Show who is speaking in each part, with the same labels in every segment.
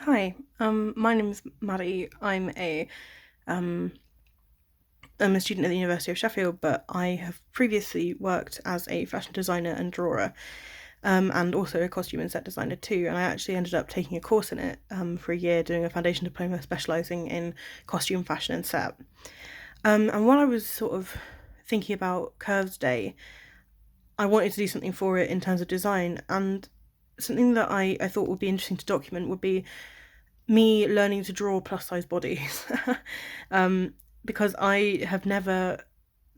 Speaker 1: Hi, my name is Maddie. Um, I'm a student at the University of Sheffield, but I have previously worked as a fashion designer and drawer, and also a costume and set designer too. And I actually ended up taking a course in it for a year, doing a foundation diploma specialising in costume, fashion, and set. And while I was sort of thinking about Curves Day, I wanted to do something for it in terms of design, and something that I thought would be interesting to document would be me learning to draw plus size bodies. um, because I have never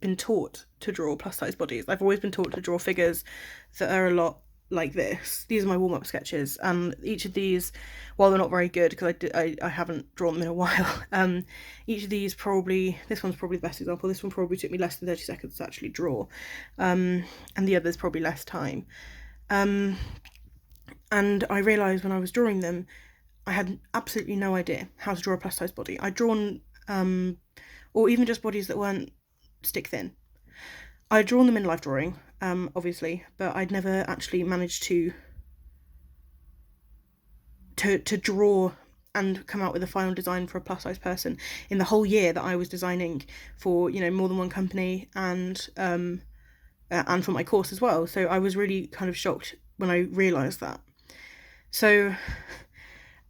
Speaker 1: been taught to draw plus size bodies. I've always been taught to draw figures that are a lot like this. These are my warm up sketches, and each of these, while they're not very good because I haven't drawn them in a while, each of these probably, this one's probably the best example. This one probably took me less than 30 seconds to actually draw, and the others probably less time. Um, and I realised when I was drawing them I had absolutely no idea how to draw a plus size body. I'd drawn, or even just bodies that weren't stick thin. I'd drawn them in live drawing, obviously, but I'd never actually managed to draw and come out with a final design for a plus size person in the whole year that I was designing for more than one company and for my course as well. So I was really kind of shocked when I realised that. So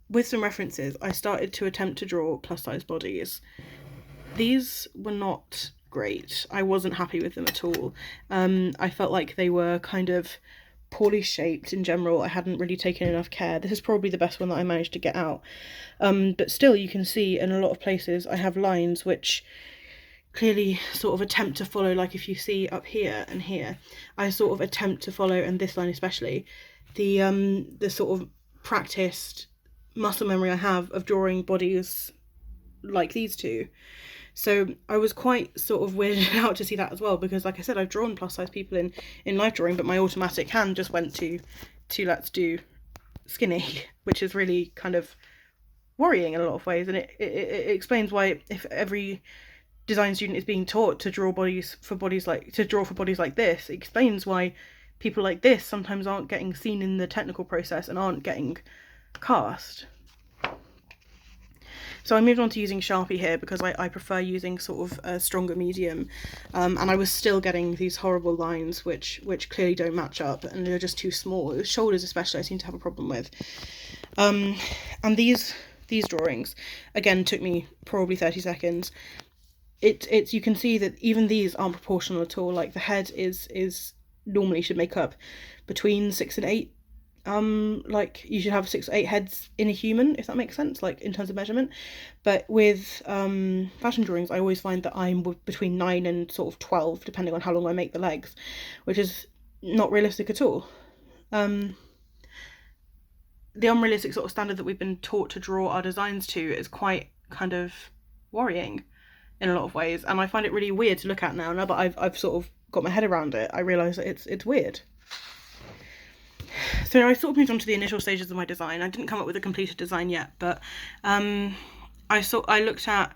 Speaker 1: with some references, I started to attempt to draw plus size bodies. These were not great. I wasn't happy with them at all. I felt like they were kind of poorly shaped in general. I hadn't really taken enough care. This is probably the best one that I managed to get out. But still, you can see in a lot of places I have lines which clearly sort of attempt to follow, like if you see up here and here, I sort of attempt to follow, and this line especially, the sort of practiced muscle memory I have of drawing bodies like these two. So I was quite sort of weirded out to see that as well, because like I said, I've drawn plus size people in life drawing, but my automatic hand just went to let's do skinny, which is really kind of worrying in a lot of ways, and it explains why if every design student is being taught to draw bodies for bodies like to draw for bodies like this, it explains why people like this sometimes aren't getting seen in the technical process and aren't getting cast. So I moved on to using Sharpie here because I prefer using sort of a stronger medium, and I was still getting these horrible lines which clearly don't match up and they're just too small. Shoulders especially I seem to have a problem with. And these drawings again took me probably 30 seconds. It's you can see that even these aren't proportional at all. Like the head is normally should make up between 6 and 8, like you should have 6 or 8 heads in a human, if that makes sense, like in terms of measurement. But with fashion drawings, I always find that I'm between 9 and sort of 12, depending on how long I make the legs, which is not realistic at all. The unrealistic sort of standard that we've been taught to draw our designs to is quite kind of worrying in a lot of ways, and I find it really weird to look at now. Now that I've sort of got my head around it, I realise that it's weird. So I sort of moved on to the initial stages of my design. I didn't come up with a completed design yet, but I looked at,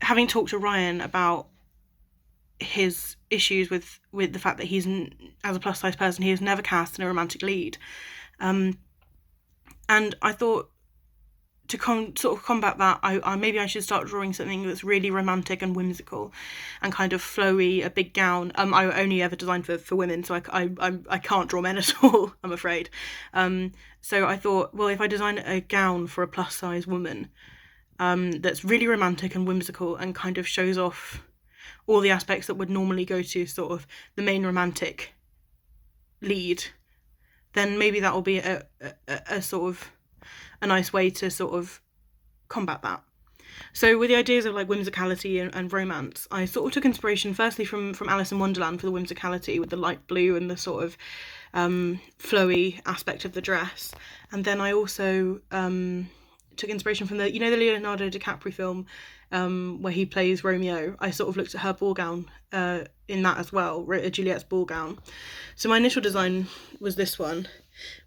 Speaker 1: having talked to Ryan about his issues with the fact that he's, as a plus size person, he has never cast in a romantic lead, and I thought to sort of combat that, I maybe I should start drawing something that's really romantic and whimsical, and kind of flowy, a big gown. I only ever designed for women, so I can't draw men at all, I'm afraid. So I thought, well, if I design a gown for a plus size woman, that's really romantic and whimsical and kind of shows off all the aspects that would normally go to sort of the main romantic lead, then maybe that will be a sort of a nice way to sort of combat that. So with the ideas of like whimsicality and romance, I sort of took inspiration firstly from Alice in Wonderland for the whimsicality with the light blue and the sort of flowy aspect of the dress, and then I also took inspiration from the Leonardo DiCaprio film where he plays Romeo. I sort of looked at her ball gown in that as well, Juliet's ball gown. So my initial design was this one,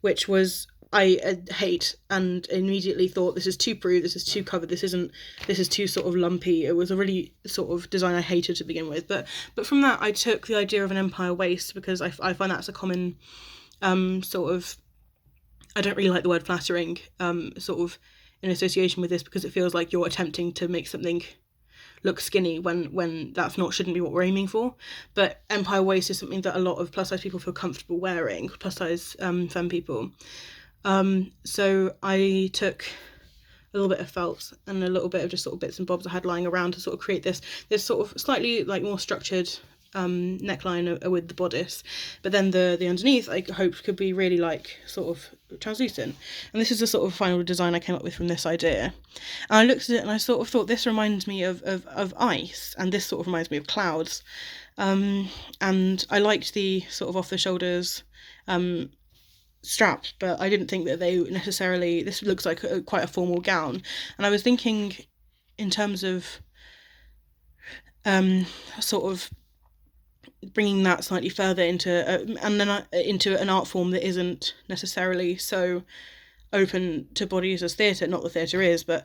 Speaker 1: which was I hate, and immediately thought, this is too prude, this is too covered, this is too sort of lumpy. It was a really sort of design I hated to begin with, but from that I took the idea of an empire waist, because I find that's a common sort of I don't really like the word flattering sort of in association with this, because it feels like you're attempting to make something look skinny when that's not, shouldn't be what we're aiming for. But empire waist is something that a lot of plus size people feel comfortable wearing, plus size femme people. So I took a little bit of felt and a little bit of just sort of bits and bobs I had lying around to sort of create this sort of slightly like more structured neckline with the bodice, but then the underneath I hoped could be really like sort of translucent. And this is the sort of final design I came up with from this idea. And I looked at it and I sort of thought, this reminds me of ice, and this sort of reminds me of clouds. And I liked the sort of off the shoulders straps, but I didn't think that they necessarily, this looks like quite a formal gown. And I was thinking in terms of sort of bringing that slightly further into into an art form that isn't necessarily so open to bodies as theatre. Not that theatre is, but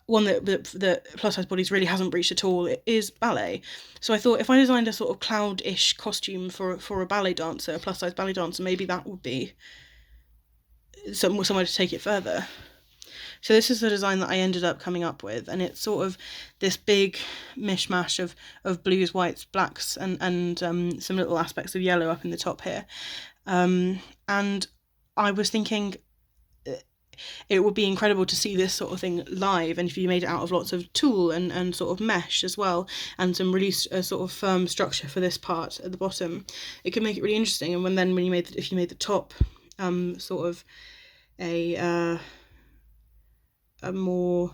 Speaker 1: one that plus size bodies really hasn't breached at all, it is ballet. So I thought, if I designed a sort of cloud-ish costume for a ballet dancer, a plus size ballet dancer, maybe that would be somewhere to take it further. So this is the design that I ended up coming up with, and it's sort of this big mishmash of blues, whites, blacks, and some little aspects of yellow up in the top here. And I was thinking it would be incredible to see this sort of thing live, and if you made it out of lots of tulle and sort of mesh as well, and some really sort of firm structure for this part at the bottom, it could make it really interesting. And if you made the top sort of a more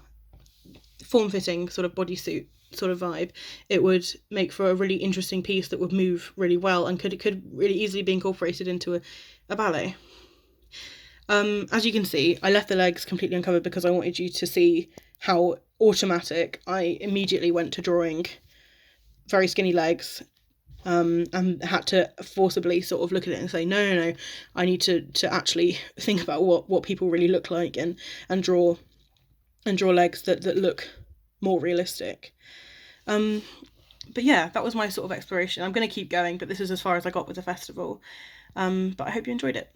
Speaker 1: form-fitting sort of bodysuit sort of vibe, it would make for a really interesting piece that would move really well and could really easily be incorporated into a ballet. As you can see, I left the legs completely uncovered because I wanted you to see how automatic I immediately went to drawing very skinny legs, and had to forcibly sort of look at it and say, no, I need to actually think about what people really look like, and draw legs that look more realistic. But yeah, that was my sort of exploration. I'm going to keep going, but this is as far as I got with the festival. But I hope you enjoyed it.